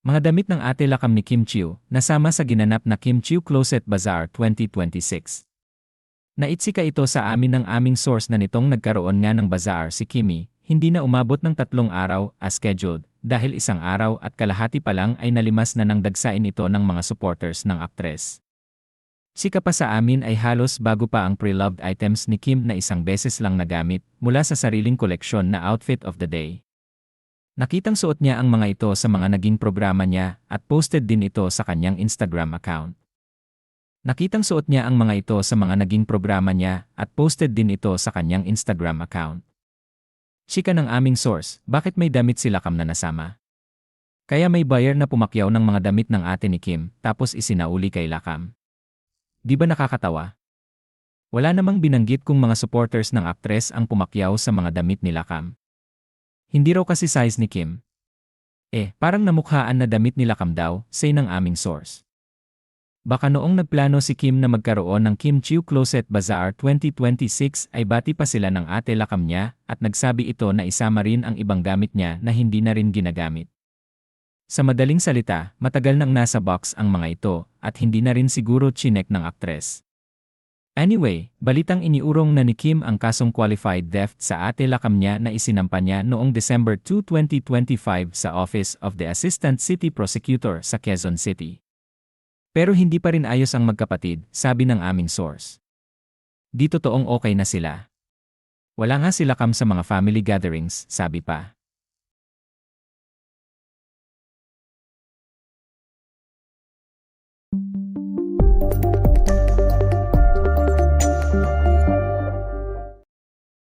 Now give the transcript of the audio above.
Mga damit ng ate lakam ni Kim Chiu, nasama sa ginanap na Kim Chiu Closet Bazaar 2026. Naitsika ito sa amin ng aming source na nitong nagkaroon nga ng bazaar si Kimi, hindi na umabot ng 3 araw as scheduled, dahil 1 araw at kalahati pa lang ay nalimas na ng dagsain ito ng mga supporters ng aktres. Sika pa sa amin ay halos bago pa ang pre-loved items ni Kim na isang beses lang nagamit mula sa sariling koleksyon na outfit of the day. Nakitang suot niya ang mga ito sa mga naging programa niya at posted din ito sa kanyang Instagram account. Nakitang suot niya ang mga ito sa mga naging programa niya at posted din ito sa kanyang Instagram account. Chika ng aming source, bakit may damit si Lakam na nasama? Kaya may buyer na pumakyaw ng mga damit ng ate ni Kim tapos isinauli kay Lakam. Di ba nakakatawa? Wala namang binanggit kung mga supporters ng aktres ang pumakyaw sa mga damit ni Lakam. Hindi raw kasi size ni Kim. Parang namukhaan na damit ni Lakam daw, say ng aming source. Baka noong nagplano si Kim na magkaroon ng Kim Chiu Closet Bazaar 2026 ay bati pa sila ng ate Lakam niya at nagsabi ito na isama rin ang ibang gamit niya na hindi na rin ginagamit. Sa madaling salita, matagal nang nasa box ang mga ito at hindi na rin siguro chinek ng aktres. Anyway, balitang iniurong na ni Kim ang kasong qualified theft sa ate Lakam niya na isinampa niya noong December 2, 2025 sa Office of the Assistant City Prosecutor sa Quezon City. Pero hindi pa rin ayos ang magkapatid, sabi ng aming source. Di totoong okay na sila. Wala nga si Lakam sa mga family gatherings, sabi pa.